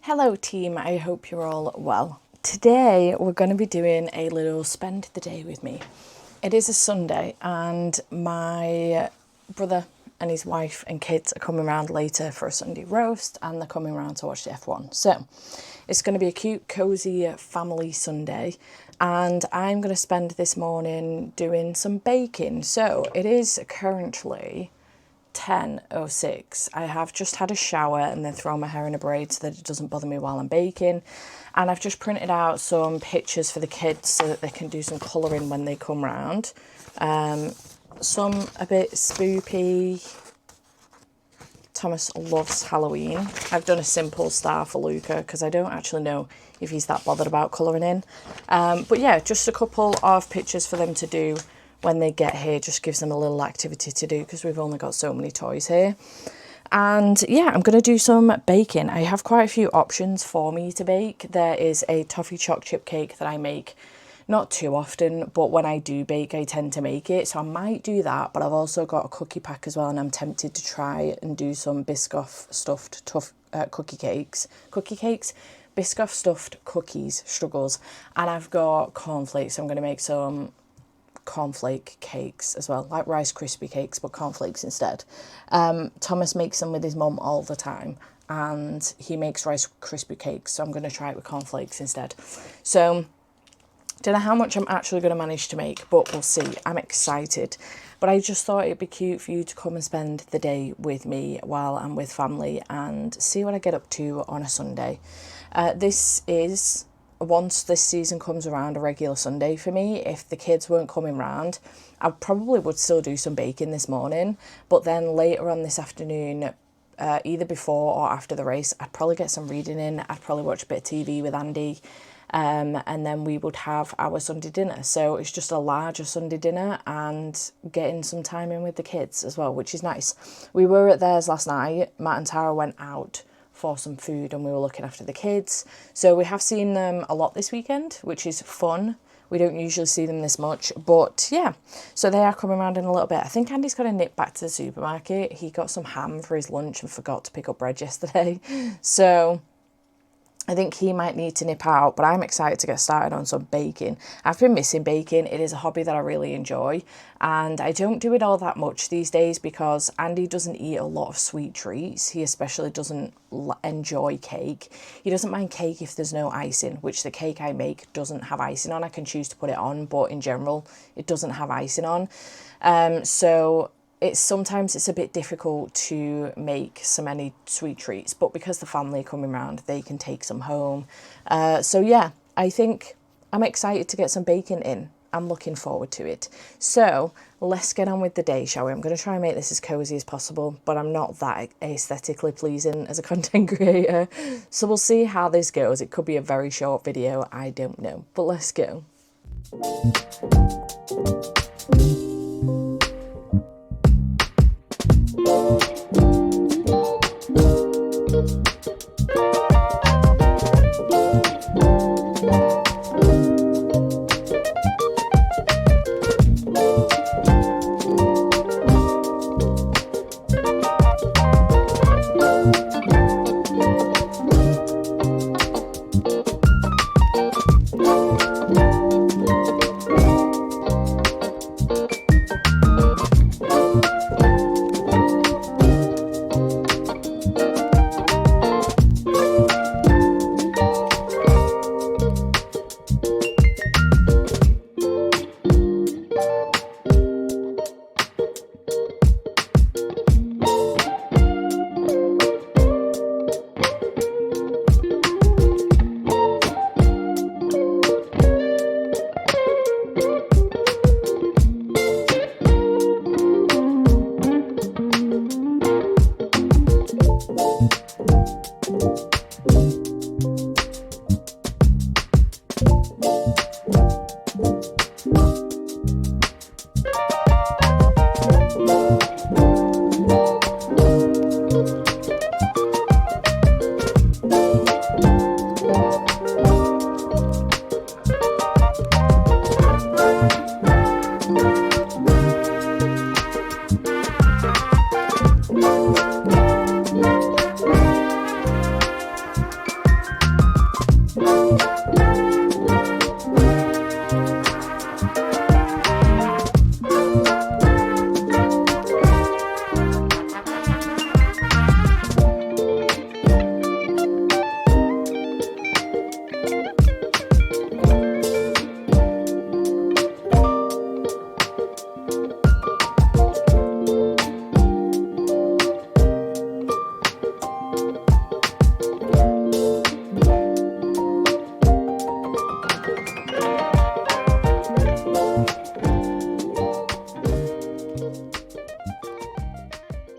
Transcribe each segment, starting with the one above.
Hello team, I hope you're all well. Today we're going to be doing a little spend the day with me. It is a Sunday and my brother and his wife and kids are coming around later for a Sunday roast and they're coming around to watch the F1. So it's going to be a cute, cosy family Sunday and I'm going to spend this morning doing some baking. So it is currently 10:06. I have just had a shower and then thrown my hair in a braid so that it doesn't bother me while I'm baking. And I've just printed out some pictures for the kids so that they can do some colouring when they come round. Some a bit spoopy. Thomas loves Halloween. I've done a simple star for Luca because I don't actually know if he's that bothered about colouring in. But yeah, just a couple of pictures for them to do when they get here. Just gives them a little activity to do because we've only got so many toys here. And yeah, I'm going to do some baking. I have quite a few options for me to bake. There is a toffee choc chip cake that I make not too often, but when I do bake I tend to make it, so I might do that. But I've also got a cookie pack as well and I'm tempted to try and do some Biscoff stuffed Biscoff stuffed cookies struggles. And I've got cornflakes, so I'm going to make some cornflake cakes as well, like Rice Krispie cakes but cornflakes instead. Thomas makes them with his mum all the time and he makes Rice Krispie cakes, so I'm going to try it with cornflakes instead. So don't know how much I'm actually going to manage to make, but we'll see. I'm excited, but I just thought it'd be cute for you to come and spend the day with me while I'm with family and see what I get up to on a Sunday. This is, once this season comes around, a regular Sunday for me. If the kids weren't coming round, I probably would still do some baking this morning, but then later on this afternoon, either before or after the race, I'd probably get some reading in. I'd probably watch a bit of TV with Andy, and then we would have our Sunday dinner. So it's just a larger Sunday dinner and getting some time in with the kids as well, which is nice. We were at theirs last night. Matt and Tara went out for some food and we were looking after the kids. So we have seen them a lot this weekend, which is fun. We don't usually see them this much, but yeah. So they are coming around in a little bit. I think Andy's got to nip back to the supermarket. He got some ham for his lunch and forgot to pick up bread yesterday. So I think he might need to nip out, but I'm excited to get started on some baking. I've been missing baking. It is a hobby that I really enjoy, and I don't do it all that much these days because Andy doesn't eat a lot of sweet treats. He especially doesn't enjoy cake. He doesn't mind cake if there's no icing, which the cake I make doesn't have icing on. I can choose to put it on, but in general, it doesn't have icing on. So sometimes it's a bit difficult to make so many sweet treats, but because the family are coming round, they can take some home. So yeah, I think I'm excited to get some baking in. I'm looking forward to it. So let's get on with the day, shall we? I'm going to try and make this as cozy as possible, but I'm not that aesthetically pleasing as a content creator. So we'll see how this goes. It could be a very short video, I don't know, but let's go.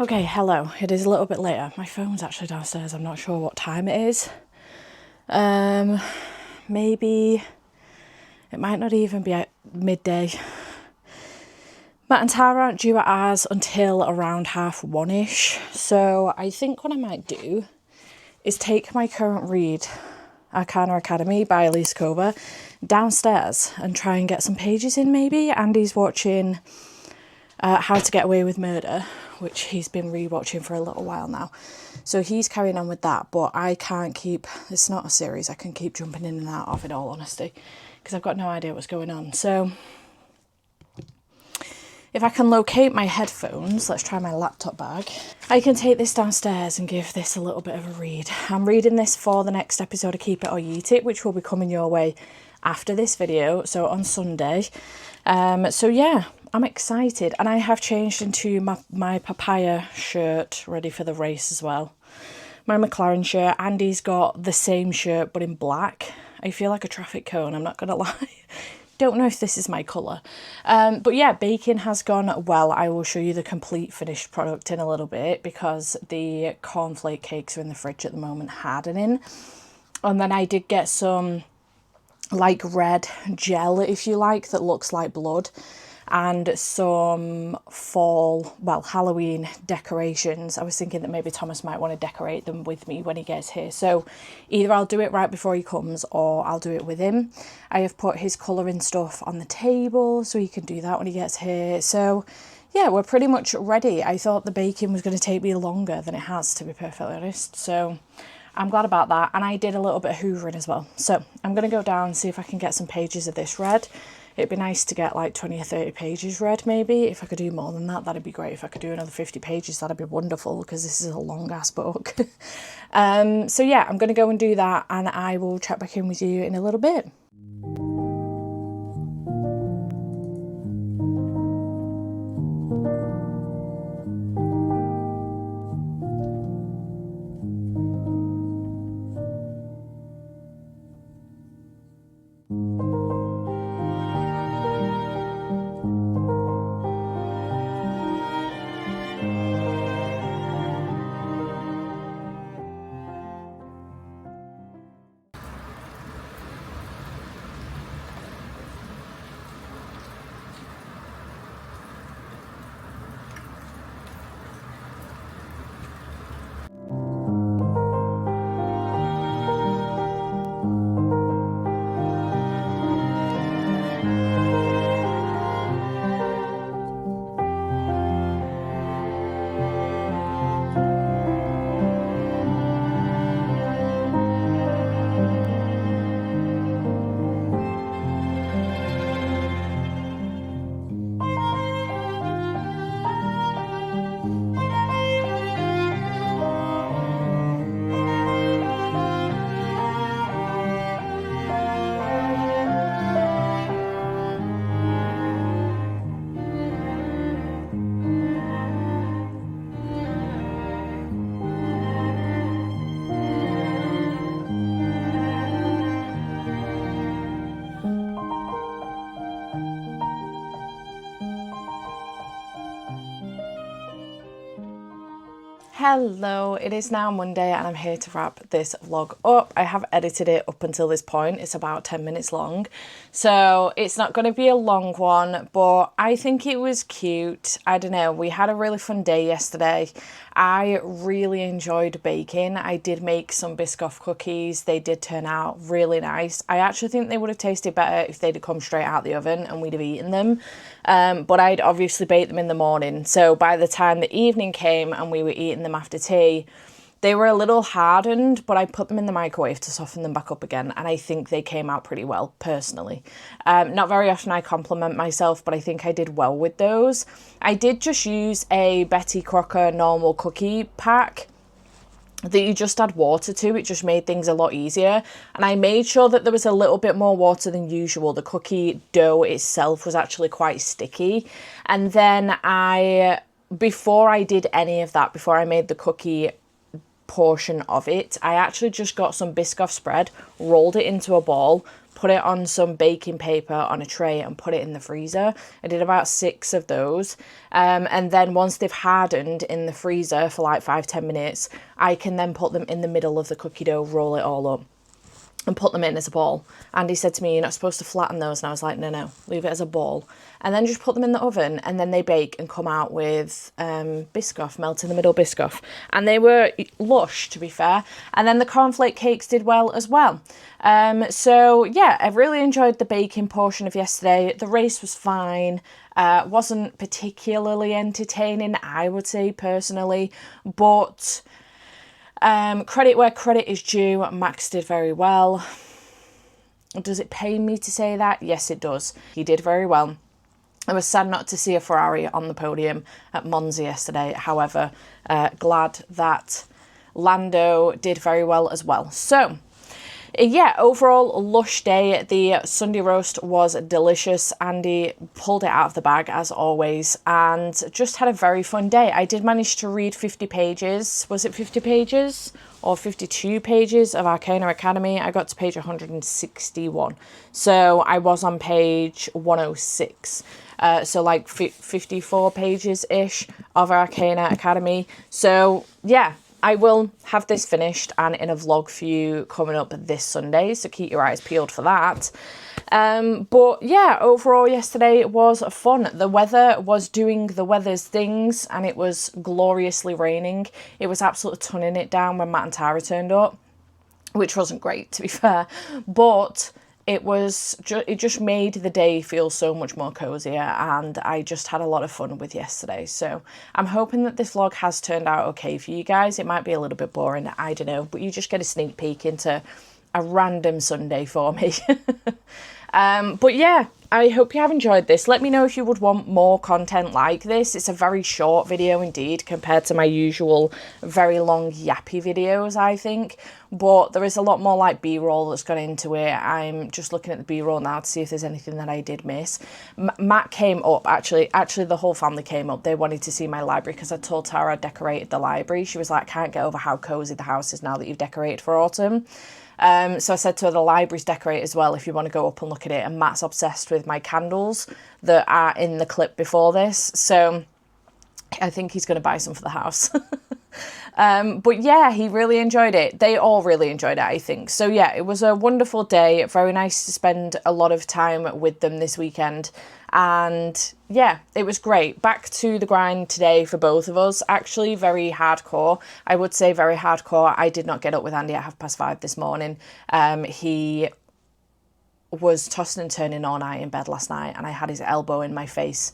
Okay, hello. It is a little bit later. My phone's actually downstairs. I'm not sure what time it is. Maybe it might not even be at midday. Matt and Tara aren't due at ours until around 1:30-ish. So I think what I might do is take my current read, Arcana Academy by Elise Cover, downstairs and try and get some pages in maybe. Andy's watching How to Get Away with Murder, which he's been rewatching for a little while now. So he's carrying on with that, but I can't keep, it's not a series, I can keep jumping in and out of, in all honesty, because I've got no idea what's going on. So if I can locate my headphones, let's try my laptop bag. I can take this downstairs and give this a little bit of a read. I'm reading this for the next episode of Keep It or Yeet It, which will be coming your way after this video, so on Sunday. So yeah, I'm excited, and I have changed into my papaya shirt, ready for the race as well. My McLaren shirt. Andy's got the same shirt but in black. I feel like a traffic cone, I'm not gonna lie. Don't know if this is my colour. But yeah, baking has gone well. I will show you the complete finished product in a little bit, because the cornflake cakes are in the fridge at the moment hardening. And then I did get some like red gel, if you like, that looks like blood, and some fall, well, Halloween decorations. I was thinking that maybe Thomas might want to decorate them with me when he gets here. So either I'll do it right before he comes or I'll do it with him. I have put his colouring stuff on the table so he can do that when he gets here. So yeah, we're pretty much ready. I thought the baking was going to take me longer than it has, to be perfectly honest. So I'm glad about that. And I did a little bit of hoovering as well. So I'm going to go down and see if I can get some pages of this read. It'd be nice to get like 20 or 30 pages read maybe. If I could do more than that, that'd be great. If I could do another 50 pages, that'd be wonderful, because this is a long ass book. So yeah, I'm going to go and do that, and I will check back in with you in a little bit. Hello, it is now Monday and I'm here to wrap this vlog up. I have edited it up until this point. It's about 10 minutes long, so it's not going to be a long one, but I think it was cute. I don't know, we had a really fun day yesterday. I really enjoyed baking. I did make some Biscoff cookies. They did turn out really nice. I actually think they would have tasted better if they'd have come straight out the oven and we'd have eaten them. But I'd obviously baked them in the morning. So by the time the evening came and we were eating them after tea, they were a little hardened, but I put them in the microwave to soften them back up again, and I think they came out pretty well, personally. Not very often I compliment myself, but I think I did well with those. I did just use a Betty Crocker normal cookie pack that you just add water to. It just made things a lot easier, and I made sure that there was a little bit more water than usual. The cookie dough itself was actually quite sticky, and then before I did any of that, before I made the cookie portion of it, I actually just got some Biscoff spread, rolled it into a ball, put it on some baking paper on a tray and put it in the freezer. I did about 6 of those. And then once they've hardened in the freezer for like 5-10 minutes, I can then put them in the middle of the cookie dough, roll it all up, and put them in as a ball. Andy said to me, you're not supposed to flatten those. And I was like, no, leave it as a ball. And then just put them in the oven, and then they bake and come out with Biscoff, melt in the middle Biscoff. And they were lush, to be fair. And then the cornflake cakes did well as well. So yeah, I really enjoyed the baking portion of yesterday. The race was fine. Wasn't particularly entertaining, I would say, personally. But credit where credit is due. Max did very well. Does it pain me to say that? Yes, it does. He did very well. I was sad not to see a Ferrari on the podium at Monza yesterday. However, glad that Lando did very well as well. So, yeah, overall, lush day. The Sunday roast was delicious. Andy pulled it out of the bag, as always, and just had a very fun day. I did manage to read 50 pages. Was it 50 pages? Or 52 pages of Arcana Academy. I got to page 161. So I was on page 106. So like 54 pages-ish of Arcana Academy. So yeah, I will have this finished and in a vlog for you coming up this Sunday. So keep your eyes peeled for that. But yeah, overall yesterday was fun. The weather was doing the weather's things, and it was gloriously raining. It was absolutely tunning it down when Matt and Tara turned up, which wasn't great, to be fair, but it just made the day feel so much more cozier, and I just had a lot of fun with yesterday. So I'm hoping that this vlog has turned out okay for you guys. It might be a little bit boring, I don't know, but you just get a sneak peek into a random Sunday for me. But yeah, I hope you have enjoyed this. Let me know if you would want more content like this. It's a very short video indeed compared to my usual very long yappy videos, I think. But there is a lot more like B-roll that's gone into it. I'm just looking at the B-roll now to see if there's anything that I did miss. Matt came up, actually the whole family came up. They wanted to see my library because I told Tara I decorated the library. She was like, I can't get over how cozy the house is now that you've decorated for autumn. So I said to her, the library's decorated as well if you want to go up and look at it. And Matt's obsessed with my candles that are in the clip before this. So I think he's going to buy some for the house. But yeah, he really enjoyed it. They all really enjoyed it, I think. So yeah, it was a wonderful day. Very nice to spend a lot of time with them this weekend. And yeah, it was great. Back to the grind today for both of us. Actually, very hardcore. I would say very hardcore. I did not get up with Andy at 5:30 this morning. He was tossing and turning all night in bed last night, and I had his elbow in my face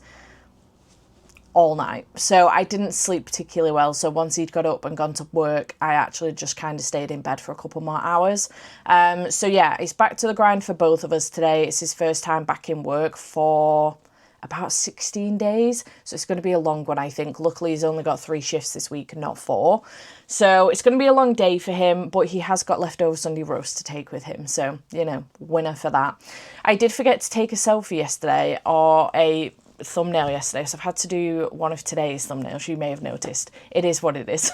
all night. So I didn't sleep particularly well. So once he'd got up and gone to work, I actually just kind of stayed in bed for a couple more hours. So yeah, it's back to the grind for both of us today. It's his first time back in work for about 16 days. So it's going to be a long one, I think. Luckily, he's only got 3 shifts this week, not 4. So it's going to be a long day for him, but he has got leftover Sunday roast to take with him. So, you know, winner for that. I did forget to take a selfie yesterday, or a thumbnail yesterday, so I've had to do one of today's thumbnails. You may have noticed. It is what it is.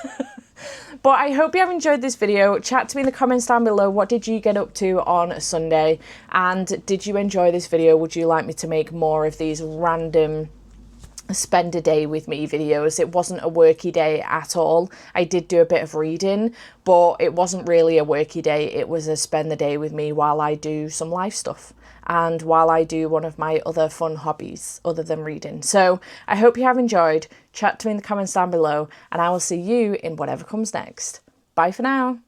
But I hope you have enjoyed this video. Chat to me in the comments down below. What did you get up to on Sunday? And did you enjoy this video? Would you like me to make more of these random spend a day with me videos? It wasn't a worky day at all. I did do a bit of reading, but it wasn't really a worky day. It was a spend the day with me while I do some life stuff and while I do one of my other fun hobbies other than reading. So I hope you have enjoyed. Chat to me in the comments down below, and I will see you in whatever comes next. Bye for now.